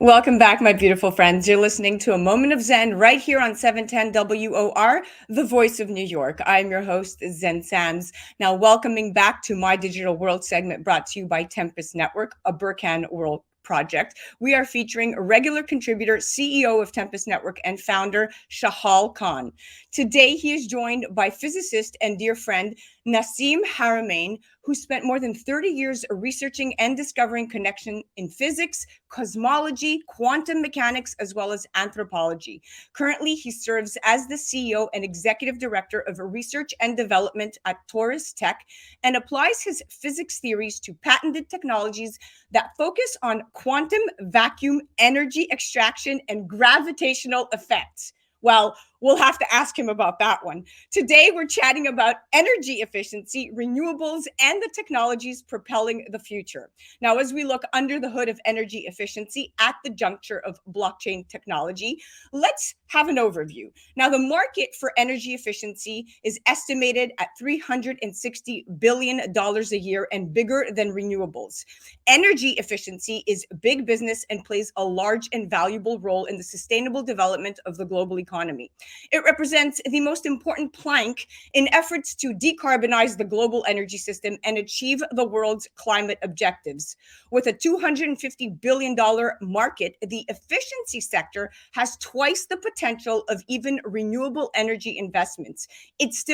Welcome back, my beautiful friends. You're listening to A Moment of Zen right here on 710 WOR, the voice of New York. I'm your host, Zen Sams. Now, welcoming back to My Digital World segment brought to you by Tempus Network, a Burkhan World project. We are featuring a regular contributor, CEO of Tempus Network, and founder Shahal Khan. Today, he is joined by physicist and dear friend Nassim Haramein, who spent more than 30 years researching and discovering connection in physics, cosmology, quantum mechanics, as well as anthropology. Currently, he serves as the CEO and executive director of research and development at Torus Tech and applies his physics theories to patented technologies that focus on quantum vacuum energy extraction and gravitational effects. Well, we'll have to ask him about that one. Today, we're chatting about energy efficiency, renewables, and the technologies propelling the future. Now, as we look under the hood of energy efficiency at the juncture of blockchain technology, let's have an overview. Now, the market for energy efficiency is estimated at $360 billion a year and bigger than renewables. Energy efficiency is big business and plays a large and valuable role in the sustainable development of the global economy. It represents the most important plank in efforts to decarbonize the global energy system and achieve the world's climate objectives. With a $250 billion market, the efficiency sector has twice the potential of even renewable energy investments. It's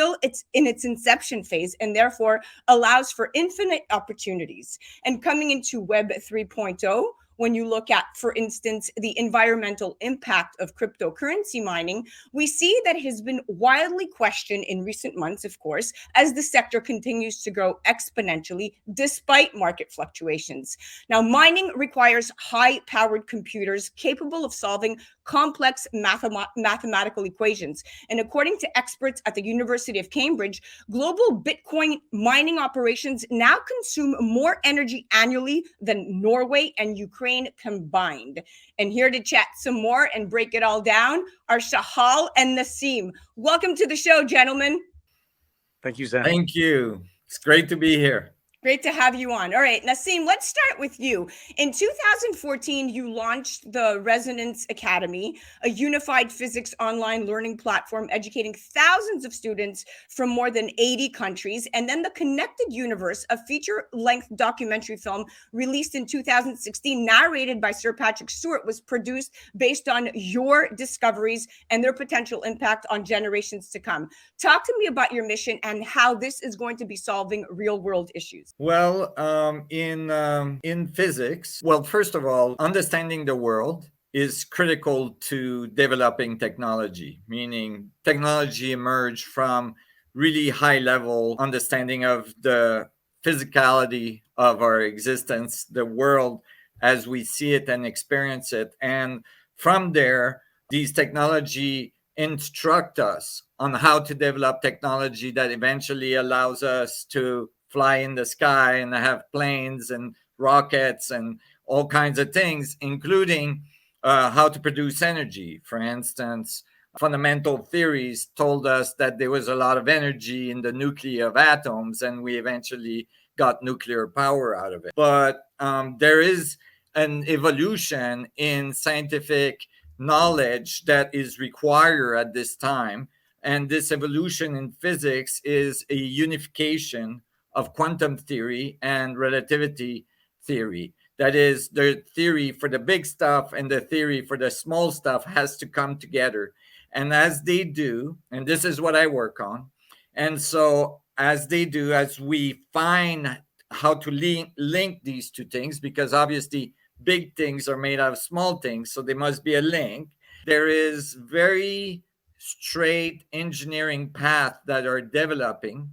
in its inception phase and therefore allows for infinite opportunities. And coming into Web 3.0, when you look at, for instance, the environmental impact of cryptocurrency mining, we see that it has been wildly questioned in recent months, of course, as the sector continues to grow exponentially despite market fluctuations. Now, mining requires high-powered computers capable of solving complex mathematical equations. And according to experts at the University of Cambridge, global Bitcoin mining operations now consume more energy annually than Norway and Ukraine combined. And here to chat some more and break it all down are Shahal and Nassim. Welcome to the show, gentlemen. Thank you, Zen. Thank you. It's great to be here. Great to have you on. All right, Nassim, let's start with you. In 2014, you launched the Resonance Academy, a unified physics online learning platform educating thousands of students from more than 80 countries. And then the Connected Universe, a feature-length documentary film released in 2016, narrated by Sir Patrick Stewart, was produced based on your discoveries and their potential impact on generations to come. Talk to me about your mission and how this is going to be solving real-world issues. Well, in physics, first of all, understanding the world is critical to developing technology, meaning technology emerged from really high level understanding of the physicality of our existence, the world as we see it and experience it. And from there, these technology instruct us on how to develop technology that eventually allows us to fly in the sky and have planes and rockets and all kinds of things, including how to produce energy. For instance, fundamental theories told us that there was a lot of energy in the nuclei of atoms, and we eventually got nuclear power out of it. But there is an evolution in scientific knowledge that is required at this time. And this evolution in physics is a unification of quantum theory and relativity theory. That is, the theory for the big stuff and the theory for the small stuff has to come together. And as they do, and this is what I work on, and so as they do, as we find how to link these two things, because obviously big things are made out of small things, so there must be a link. There is very straight engineering path that are developing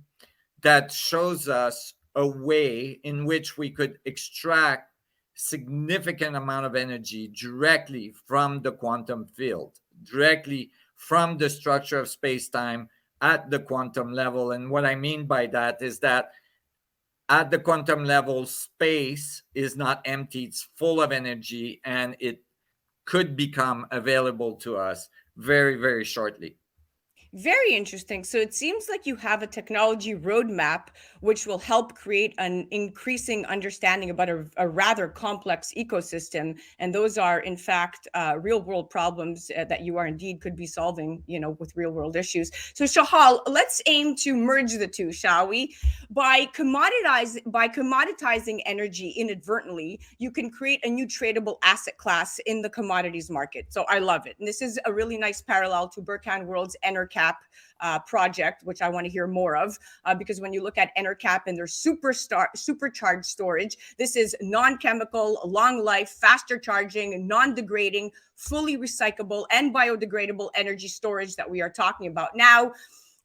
that shows us a way in which we could extract significant amount of energy directly from the quantum field, directly from the structure of space-time at the quantum level. And what I mean by that is that at the quantum level, space is not empty, it's full of energy, and it could become available to us very, very shortly. Very interesting. So it seems like you have a technology roadmap which will help create an increasing understanding about a rather complex ecosystem. And those are, in fact, real world problems that you are indeed could be solving, with real world issues. So, Shahal, let's aim to merge the two, shall we? By commoditizing energy inadvertently, you can create a new tradable asset class in the commodities market. So I love it. And this is a really nice parallel to Burkhan World's EnerCap project, which I want to hear more of, because when you look at EnerCap and their supercharged storage, this is non-chemical, long life, faster charging, non-degrading, fully recyclable and biodegradable energy storage that we are talking about now.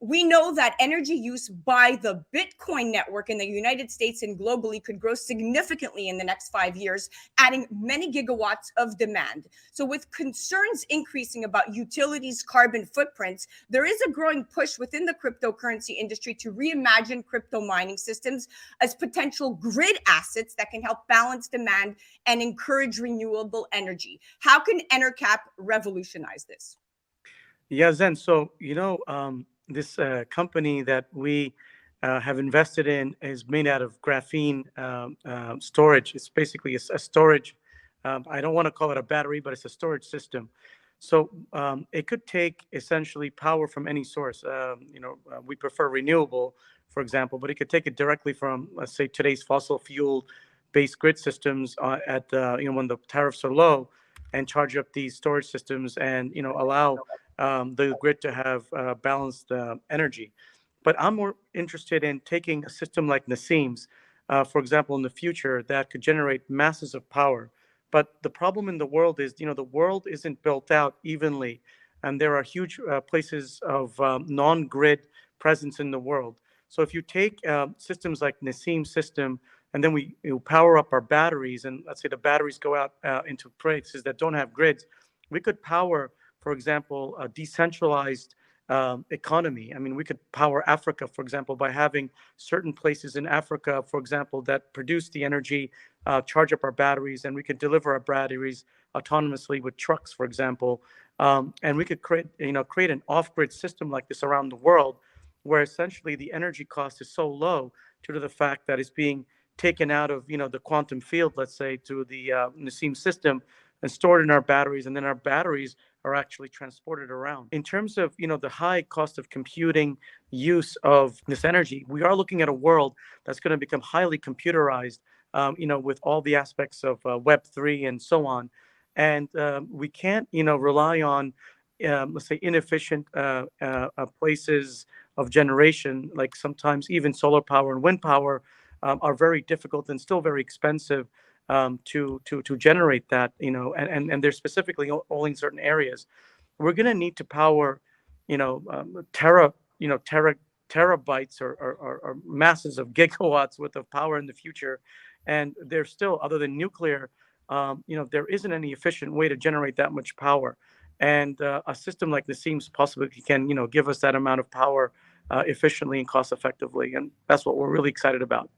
We know that energy use by the Bitcoin network in the United States and globally could grow significantly in the next 5 years, adding many gigawatts of demand. So, with concerns increasing about utilities' carbon footprints, there is a growing push within the cryptocurrency industry to reimagine crypto mining systems as potential grid assets that can help balance demand and encourage renewable energy. How can EnerCap revolutionize this? Yeah, Zen. So, this company that we have invested in is made out of graphene storage. It's basically a storage. I don't want to call it a battery, but it's a storage system. So it could take essentially power from any source. We prefer renewable, for example, but it could take it directly from, let's say, today's fossil fuel based grid systems at when the tariffs are low, and charge up these storage systems and allow the grid to have balanced energy. But I'm more interested in taking a system like Nassim's, for example, in the future that could generate masses of power. But the problem in the world is, the world isn't built out evenly, and there are huge places of non-grid presence in the world. So if you take systems like Nassim's system, and then we power up our batteries, and let's say the batteries go out into places that don't have grids, we could power, for example, a decentralized economy. I mean, we could power Africa, for example, by having certain places in Africa, for example, that produce the energy, charge up our batteries, and we could deliver our batteries autonomously with trucks, for example. And we could create an off-grid system like this around the world, where essentially the energy cost is so low due to the fact that it's being taken out of the quantum field, let's say, to the Nassim system and stored in our batteries, and then our batteries are actually transported around. In terms of the high cost of computing use of this energy, we are looking at a world that's going to become highly computerized, with all the aspects of Web3 and so on, and we can't rely on let's say inefficient places of generation, like sometimes even solar power and wind power are very difficult and still very expensive to generate that, and they're specifically only in certain areas. We're going to need to power, tera, terabytes or masses of gigawatts worth of power in the future, and there's still, other than nuclear, there isn't any efficient way to generate that much power. And a system like this seems possibly can, give us that amount of power efficiently and cost effectively, and that's what we're really excited about.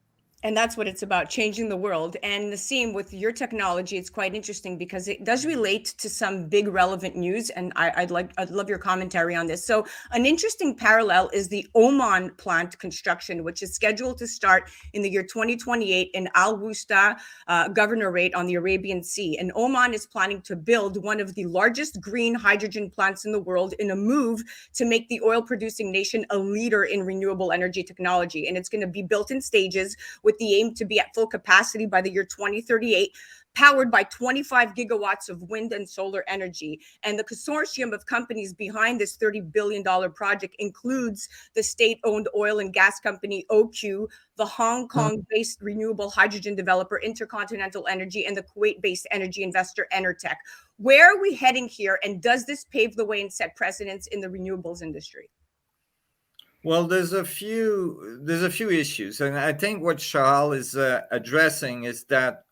And that's what it's about, changing the world. And Nassim, with your technology, it's quite interesting because it does relate to some big relevant news, and I'd love your commentary on this. So an interesting parallel is the Oman plant construction, which is scheduled to start in the year 2028 in Al Wusta governorate on the Arabian Sea. And Oman is planning to build one of the largest green hydrogen plants in the world in a move to make the oil producing nation a leader in renewable energy technology. And it's going to be built in stages with the aim to be at full capacity by the year 2038, powered by 25 gigawatts of wind and solar energy. And the consortium of companies behind this $30 billion project includes the state-owned oil and gas company OQ, the Hong Kong-based renewable hydrogen developer Intercontinental Energy, and the Kuwait-based energy investor Enertech. Where are we heading here, and does this pave the way and set precedents in the renewables industry? Well, there's a few issues, and I think what Shahal is addressing is that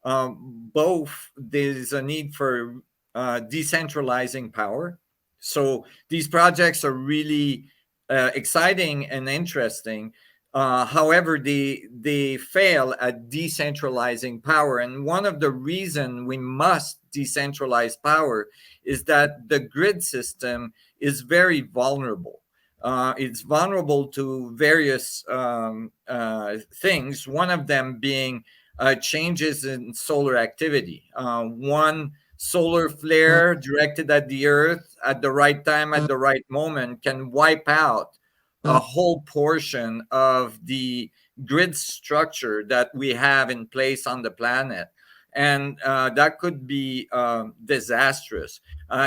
both there's a need for decentralizing power. So these projects are really exciting and interesting. However, they fail at decentralizing power, and one of the reasons we must decentralize power is that the grid system is very vulnerable. it's vulnerable to various things. One of them being changes in solar activity. One solar flare directed at the Earth at the right time, at the right moment, can wipe out a whole portion of the grid structure that we have in place on the planet. And that could be disastrous.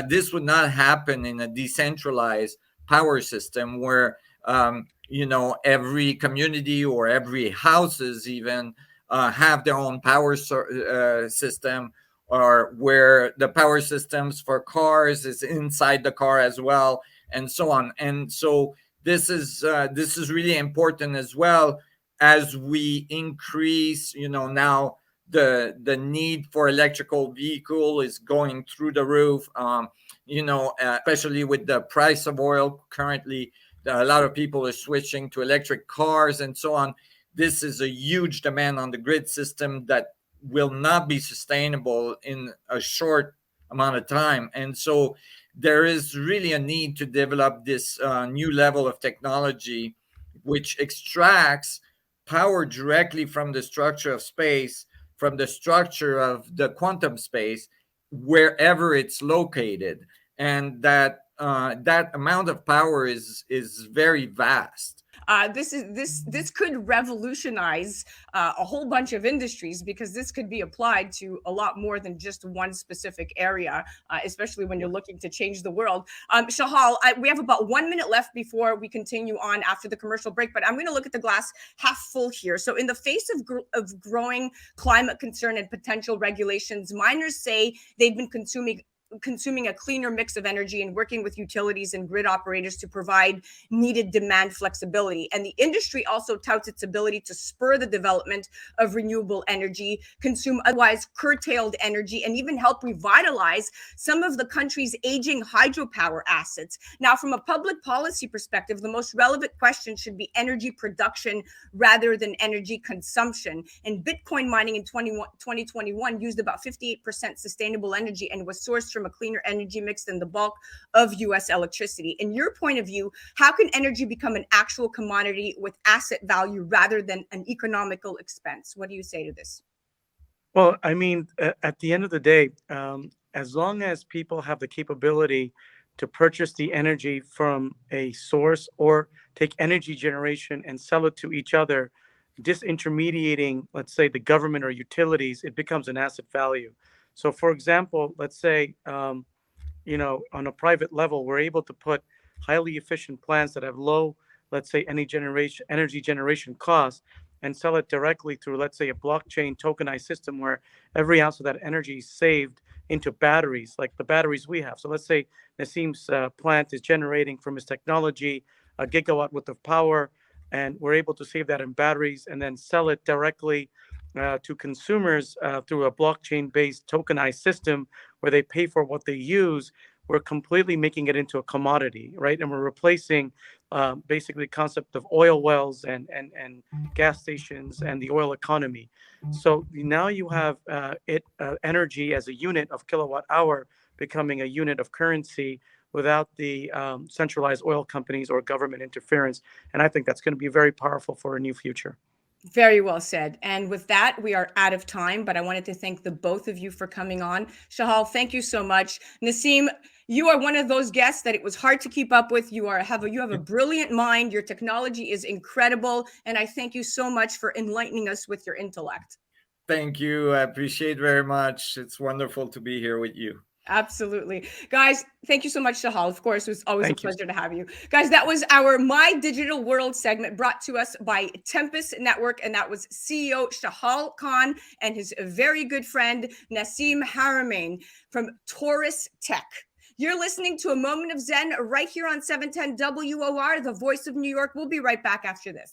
This would not happen in a decentralized power system where every community or every houses even have their own power system, or where the power systems for cars is inside the car as well, and so on. And so this is really important as well, as we increase, now the need for electrical vehicle is going through the roof. Especially with the price of oil currently, a lot of people are switching to electric cars and so on. This is a huge demand on the grid system that will not be sustainable in a short amount of time. And so there is really a need to develop this new level of technology which extracts power directly from the structure of space, from the structure of the quantum space, wherever it's located. And that amount of power is very vast. This could revolutionize a whole bunch of industries, because this could be applied to a lot more than just one specific area, especially when you're looking to change the world. Shahal, we have about 1 minute left before we continue on after the commercial break, but I'm going to look at the glass half full here. So in the face of growing climate concern and potential regulations, miners say they've been consuming a cleaner mix of energy and working with utilities and grid operators to provide needed demand flexibility. And the industry also touts its ability to spur the development of renewable energy, consume otherwise curtailed energy, and even help revitalize some of the country's aging hydropower assets. Now, from a public policy perspective, the most relevant question should be energy production rather than energy consumption. And Bitcoin mining in 2021 used about 58% sustainable energy and was sourced from a cleaner energy mix than the bulk of US electricity. In your point of view, how can energy become an actual commodity with asset value rather than an economical expense? What do you say to this? Well, I mean, at the end of the day, as long as people have the capability to purchase the energy from a source or take energy generation and sell it to each other, disintermediating, let's say, the government or utilities, it becomes an asset value. So, for example, let's say, on a private level, we're able to put highly efficient plants that have low, let's say, energy generation costs, and sell it directly through, let's say, a blockchain tokenized system where every ounce of that energy is saved into batteries, like the batteries we have. So let's say Nassim's plant is generating from his technology a gigawatt worth of power, and we're able to save that in batteries and then sell it directly to consumers through a blockchain-based tokenized system where they pay for what they use. We're completely making it into a commodity, right? And we're replacing basically the concept of oil wells and gas stations and the oil economy. So now you have energy as a unit of kilowatt hour becoming a unit of currency without the centralized oil companies or government interference. And I think that's going to be very powerful for a new future. Very well said. And with that, we are out of time, but I wanted to thank the both of you for coming on. Shahal, thank you so much. Nassim, you are one of those guests that it was hard to keep up with. You have a brilliant mind. Your technology is incredible. And I thank you so much for enlightening us with your intellect. Thank you. I appreciate very much. It's wonderful to be here with you. Absolutely. Guys, thank you so much, Shahal. Of course, it was always Thank a pleasure to have you. Guys, that was our My Digital World segment brought to us by Tempus Network. And that was CEO Shahal Khan and his very good friend, Nassim Haramein from Torus Tech. You're listening to A Moment of Zen right here on 710 WOR, the voice of New York. We'll be right back after this.